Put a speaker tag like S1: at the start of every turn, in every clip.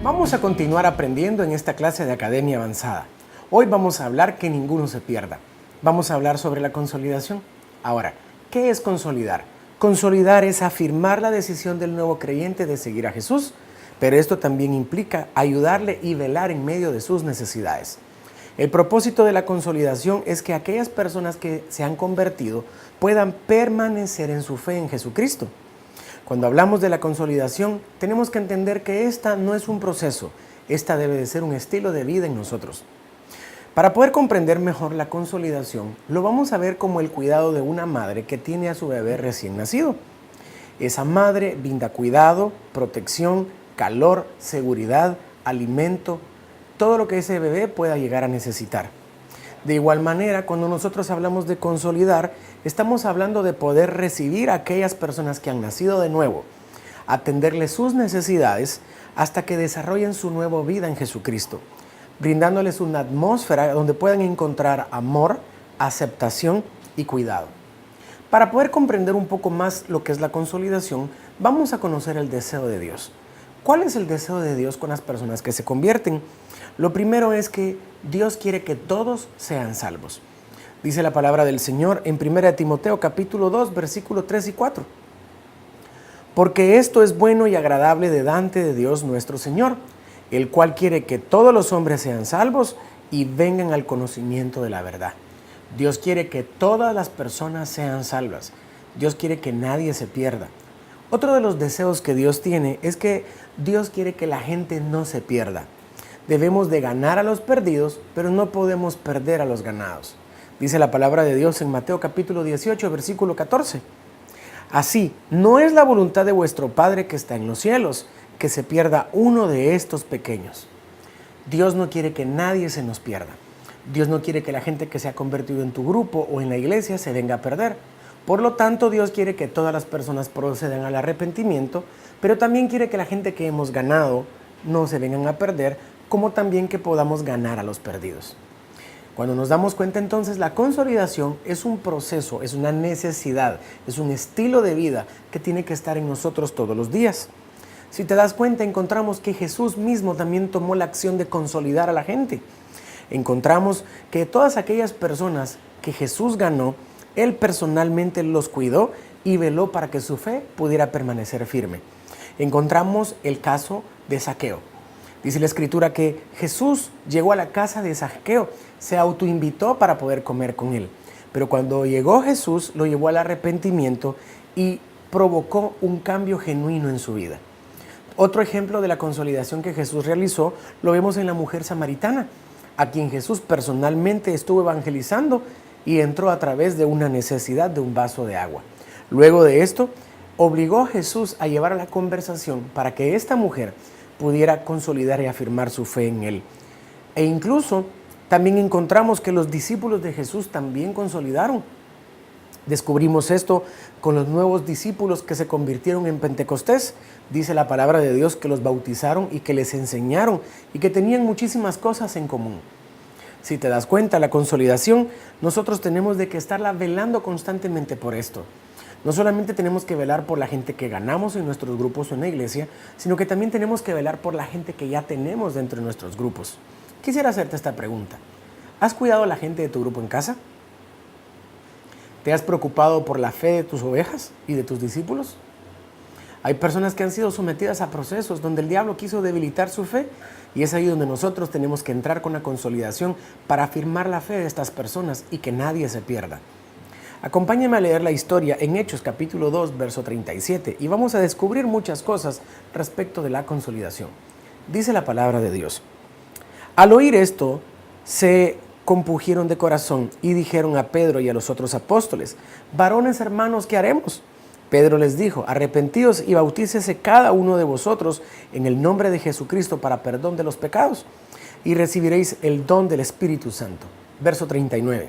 S1: Vamos a continuar aprendiendo en esta clase de Academia Avanzada. Hoy vamos a hablar que ninguno se pierda. Vamos a hablar sobre la consolidación. Ahora, ¿qué es consolidar? Consolidar es afirmar la decisión del nuevo creyente de seguir a Jesús, pero esto también implica ayudarle y velar en medio de sus necesidades. El propósito de la consolidación es que aquellas personas que se han convertido puedan permanecer en su fe en Jesucristo. Cuando hablamos de la consolidación, tenemos que entender que esta no es un proceso, esta debe de ser un estilo de vida en nosotros. Para poder comprender mejor la consolidación, lo vamos a ver como el cuidado de una madre que tiene a su bebé recién nacido. Esa madre brinda cuidado, protección, calor, seguridad, alimento, todo lo que ese bebé pueda llegar a necesitar. De igual manera, cuando nosotros hablamos de consolidar, estamos hablando de poder recibir a aquellas personas que han nacido de nuevo, atenderles sus necesidades hasta que desarrollen su nueva vida en Jesucristo, brindándoles una atmósfera donde puedan encontrar amor, aceptación y cuidado. Para poder comprender un poco más lo que es la consolidación, vamos a conocer el deseo de Dios. ¿Cuál es el deseo de Dios con las personas que se convierten? Lo primero es que Dios quiere que todos sean salvos. Dice la palabra del Señor en 1 Timoteo capítulo 2, versículos 3 y 4. Porque esto es bueno y agradable delante de Dios nuestro Señor, el cual quiere que todos los hombres sean salvos y vengan al conocimiento de la verdad. Dios quiere que todas las personas sean salvas. Dios quiere que nadie se pierda. Otro de los deseos que Dios tiene es que Dios quiere que la gente no se pierda. Debemos de ganar a los perdidos, pero no podemos perder a los ganados. Dice la palabra de Dios en Mateo capítulo 18, versículo 14. Así, no es la voluntad de vuestro Padre que está en los cielos, que se pierda uno de estos pequeños. Dios no quiere que nadie se nos pierda. Dios no quiere que la gente que se ha convertido en tu grupo o en la iglesia se venga a perder. Por lo tanto, Dios quiere que todas las personas procedan al arrepentimiento, pero también quiere que la gente que hemos ganado no se vengan a perder, como también que podamos ganar a los perdidos. Cuando nos damos cuenta entonces, la consolidación es un proceso, es una necesidad, es un estilo de vida que tiene que estar en nosotros todos los días. Si te das cuenta, encontramos que Jesús mismo también tomó la acción de consolidar a la gente. Encontramos que todas aquellas personas que Jesús ganó, Él personalmente los cuidó y veló para que su fe pudiera permanecer firme. Encontramos el caso de Zaqueo. Dice la Escritura que Jesús llegó a la casa de Zaqueo, se autoinvitó para poder comer con él. Pero cuando llegó Jesús, lo llevó al arrepentimiento y provocó un cambio genuino en su vida. Otro ejemplo de la consolidación que Jesús realizó lo vemos en la mujer samaritana, a quien Jesús personalmente estuvo evangelizando y entró a través de una necesidad de un vaso de agua. Luego de esto, obligó a Jesús a llevar a la conversación para que esta mujer pudiera consolidar y afirmar su fe en Él. E incluso también encontramos que los discípulos de Jesús también consolidaron. Descubrimos esto con los nuevos discípulos que se convirtieron en Pentecostés. Dice la palabra de Dios que los bautizaron y que les enseñaron y que tenían muchísimas cosas en común. Si te das cuenta, la consolidación, nosotros tenemos de que estarla velando constantemente por esto. No solamente tenemos que velar por la gente que ganamos en nuestros grupos o en la iglesia, sino que también tenemos que velar por la gente que ya tenemos dentro de nuestros grupos. Quisiera hacerte esta pregunta. ¿Has cuidado a la gente de tu grupo en casa? ¿Te has preocupado por la fe de tus ovejas y de tus discípulos? Hay personas que han sido sometidas a procesos donde el diablo quiso debilitar su fe y es ahí donde nosotros tenemos que entrar con la consolidación para afirmar la fe de estas personas y que nadie se pierda. Acompáñame a leer la historia en Hechos capítulo 2, verso 37 y vamos a descubrir muchas cosas respecto de la consolidación. Dice la palabra de Dios. Al oír esto, se compungieron de corazón y dijeron a Pedro y a los otros apóstoles: varones hermanos, ¿qué haremos? Pedro les dijo: arrepentíos y bautícese cada uno de vosotros en el nombre de Jesucristo para perdón de los pecados y recibiréis el don del Espíritu Santo. Verso 39.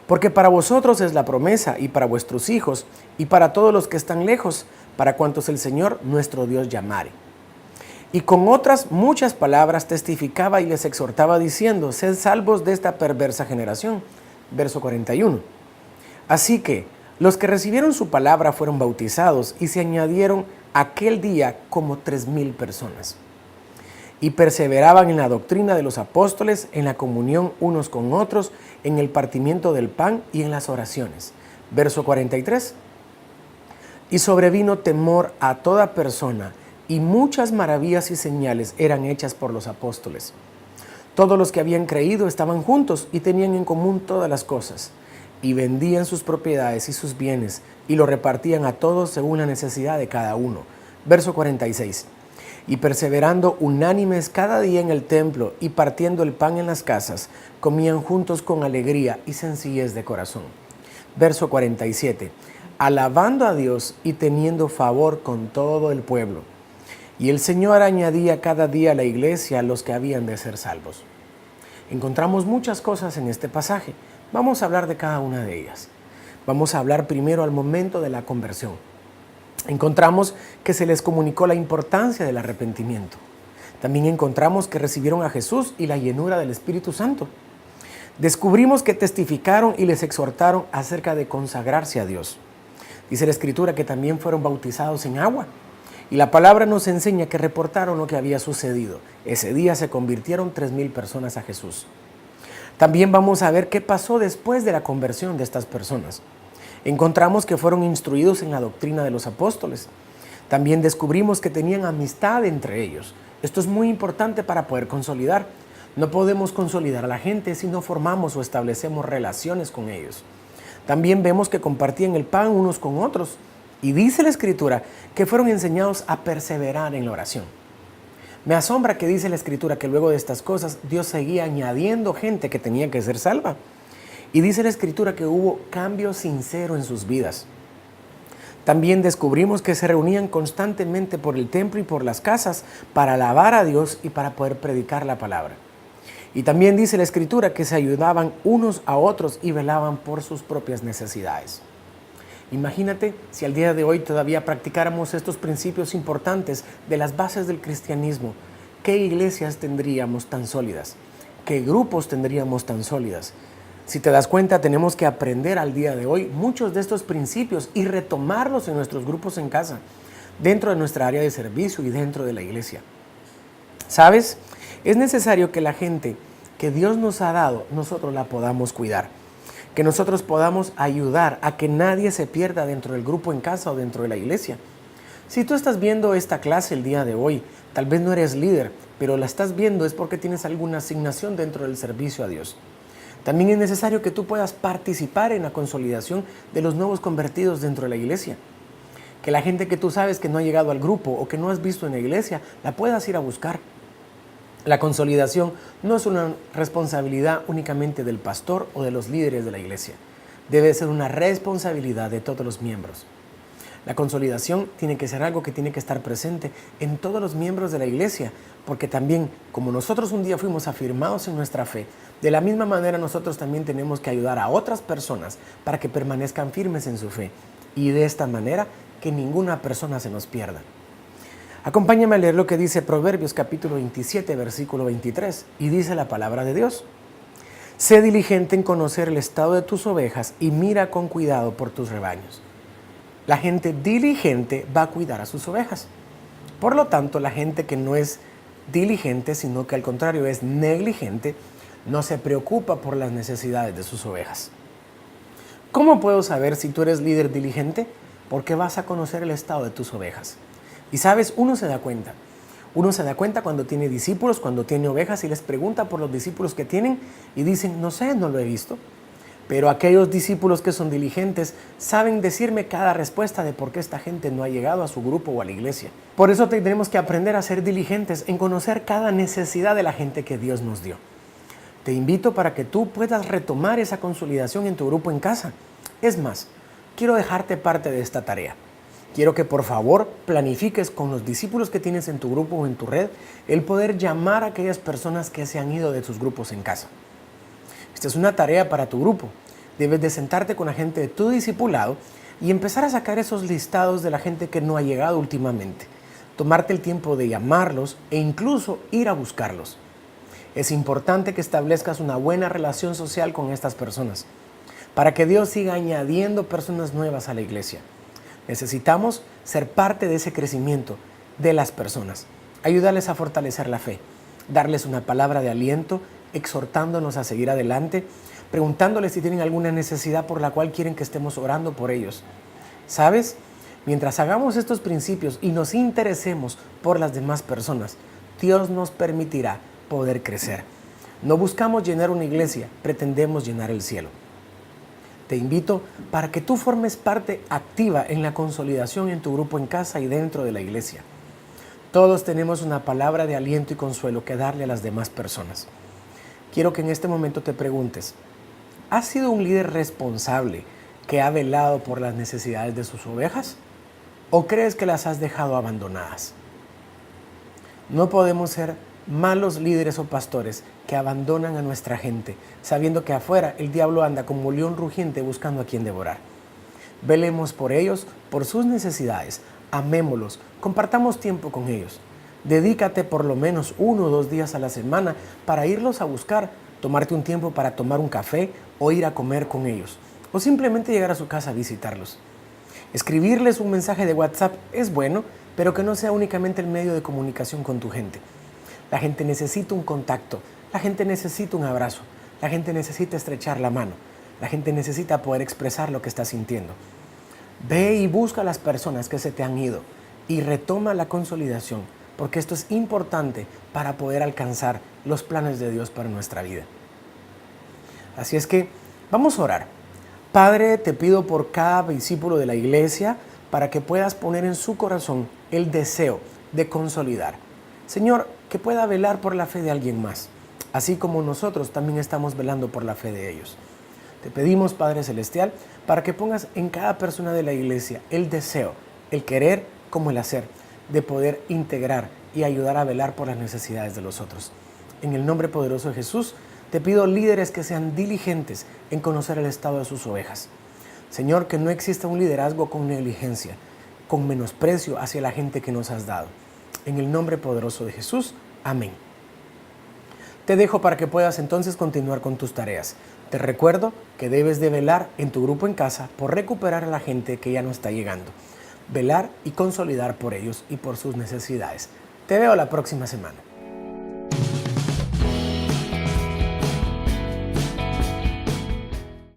S1: Porque para vosotros es la promesa y para vuestros hijos y para todos los que están lejos, para cuantos el Señor nuestro Dios llamare. Y con otras muchas palabras testificaba y les exhortaba diciendo: sed salvos de esta perversa generación. Verso 41. Así que los que recibieron su palabra fueron bautizados y se añadieron aquel día como 3,000 personas. y perseveraban en la doctrina de los apóstoles, en la comunión unos con otros, en el partimiento del pan y en las oraciones. Verso 43. Y sobrevino temor a toda persona, y muchas maravillas y señales eran hechas por los apóstoles. Todos los que habían creído estaban juntos y tenían en común todas las cosas, y vendían sus propiedades y sus bienes, y lo repartían a todos según la necesidad de cada uno. Verso 46. Y perseverando unánimes cada día en el templo y partiendo el pan en las casas, comían juntos con alegría y sencillez de corazón. Verso 47. Alabando a Dios y teniendo favor con todo el pueblo. Y el Señor añadía cada día a la iglesia a los que habían de ser salvos. Encontramos muchas cosas en este pasaje. Vamos a hablar de cada una de ellas. Vamos a hablar primero al momento de la conversión. Encontramos que se les comunicó la importancia del arrepentimiento. También encontramos que recibieron a Jesús y la llenura del Espíritu Santo. Descubrimos que testificaron y les exhortaron acerca de consagrarse a Dios. Dice la Escritura que también fueron bautizados en agua. Y la palabra nos enseña que reportaron lo que había sucedido. Ese día se convirtieron 3,000 personas a Jesús. También vamos a ver qué pasó después de la conversión de estas personas. Encontramos que fueron instruidos en la doctrina de los apóstoles. También descubrimos que tenían amistad entre ellos. Esto es muy importante para poder consolidar. No podemos consolidar a la gente si no formamos o establecemos relaciones con ellos. También vemos que compartían el pan unos con otros. Y dice la Escritura que fueron enseñados a perseverar en la oración. Me asombra que dice la Escritura que luego de estas cosas Dios seguía añadiendo gente que tenía que ser salva. Y dice la Escritura que hubo cambio sincero en sus vidas. También descubrimos que se reunían constantemente por el templo y por las casas para alabar a Dios y para poder predicar la palabra. Y también dice la Escritura que se ayudaban unos a otros y velaban por sus propias necesidades. Imagínate si al día de hoy todavía practicáramos estos principios importantes de las bases del cristianismo. ¿Qué iglesias tendríamos tan sólidas? ¿Qué grupos tendríamos tan sólidas? Si te das cuenta, tenemos que aprender al día de hoy muchos de estos principios y retomarlos en nuestros grupos en casa, dentro de nuestra área de servicio y dentro de la iglesia. ¿Sabes? Es necesario que la gente que Dios nos ha dado, nosotros la podamos cuidar. Que nosotros podamos ayudar a que nadie se pierda dentro del grupo en casa o dentro de la iglesia. Si tú estás viendo esta clase el día de hoy, tal vez no eres líder, pero la estás viendo es porque tienes alguna asignación dentro del servicio a Dios. También es necesario que tú puedas participar en la consolidación de los nuevos convertidos dentro de la iglesia. Que la gente que tú sabes que no ha llegado al grupo o que no has visto en la iglesia, la puedas ir a buscar. La consolidación no es una responsabilidad únicamente del pastor o de los líderes de la iglesia. Debe ser una responsabilidad de todos los miembros. La consolidación tiene que ser algo que tiene que estar presente en todos los miembros de la iglesia, porque también, como nosotros un día fuimos afirmados en nuestra fe, de la misma manera nosotros también tenemos que ayudar a otras personas para que permanezcan firmes en su fe y de esta manera que ninguna persona se nos pierda. Acompáñame a leer lo que dice Proverbios capítulo 27, versículo 23, y dice la palabra de Dios. Sé diligente en conocer el estado de tus ovejas y mira con cuidado por tus rebaños. La gente diligente va a cuidar a sus ovejas. Por lo tanto, la gente que no es diligente, sino que al contrario es negligente, no se preocupa por las necesidades de sus ovejas. ¿Cómo puedo saber si tú eres líder diligente? Porque vas a conocer el estado de tus ovejas. Y sabes, uno se da cuenta. Uno se da cuenta cuando tiene discípulos, cuando tiene ovejas y les pregunta por los discípulos que tienen y dicen, no sé, no lo he visto. Pero aquellos discípulos que son diligentes saben decirme cada respuesta de por qué esta gente no ha llegado a su grupo o a la iglesia. Por eso tenemos que aprender a ser diligentes en conocer cada necesidad de la gente que Dios nos dio. Te invito para que tú puedas retomar esa consolidación en tu grupo en casa. Es más, quiero dejarte parte de esta tarea. Quiero que por favor planifiques con los discípulos que tienes en tu grupo o en tu red el poder llamar a aquellas personas que se han ido de sus grupos en casa. Esta es una tarea para tu grupo. Debes de sentarte con la gente de tu discipulado y empezar a sacar esos listados de la gente que no ha llegado últimamente. Tomarte el tiempo de llamarlos e incluso ir a buscarlos. Es importante que establezcas una buena relación social con estas personas para que Dios siga añadiendo personas nuevas a la iglesia. Necesitamos ser parte de ese crecimiento de las personas, ayudarles a fortalecer la fe darles una palabra de aliento, exhortándonos a seguir adelante, preguntándoles si tienen alguna necesidad por la cual quieren que estemos orando por ellos. ¿Sabes? Mientras hagamos estos principios y nos interesemos por las demás personas, Dios nos permitirá poder crecer. No buscamos llenar una iglesia, pretendemos llenar el cielo. Te invito para que tú formes parte activa en la consolidación en tu grupo en casa y dentro de la iglesia. Todos tenemos una palabra de aliento y consuelo que darle a las demás personas. Quiero que en este momento te preguntes, ¿has sido un líder responsable que ha velado por las necesidades de sus ovejas? ¿O crees que las has dejado abandonadas? No podemos ser malos líderes o pastores que abandonan a nuestra gente, sabiendo que afuera el diablo anda como león rugiente buscando a quien devorar. Velemos por ellos, por sus necesidades, amémoslos, compartamos tiempo con ellos. Dedícate por lo menos 1 o 2 días a la semana para irlos a buscar, tomarte un tiempo para tomar un café o ir a comer con ellos, o simplemente llegar a su casa a visitarlos. Escribirles un mensaje de WhatsApp es bueno, pero que no sea únicamente el medio de comunicación con tu gente. La gente necesita un contacto, la gente necesita un abrazo, la gente necesita estrechar la mano, la gente necesita poder expresar lo que está sintiendo. Ve y busca a las personas que se te han ido y retoma la consolidación, porque esto es importante para poder alcanzar los planes de Dios para nuestra vida. Así es que vamos a orar. Padre, te pido por cada discípulo de la iglesia para que puedas poner en su corazón el deseo de consolidar. Señor, que pueda velar por la fe de alguien más, así como nosotros también estamos velando por la fe de ellos. Te pedimos, Padre Celestial, para que pongas en cada persona de la iglesia el deseo, el querer como el hacer, de poder integrar y ayudar a velar por las necesidades de los otros. En el nombre poderoso de Jesús, te pido líderes que sean diligentes en conocer el estado de sus ovejas. Señor, que no exista un liderazgo con negligencia, con menosprecio hacia la gente que nos has dado. En el nombre poderoso de Jesús, amén. Te dejo para que puedas entonces continuar con tus tareas. Te recuerdo que debes de velar en tu grupo en casa por recuperar a la gente que ya no está llegando. Velar y consolidar por ellos y por sus necesidades. Te veo la próxima semana.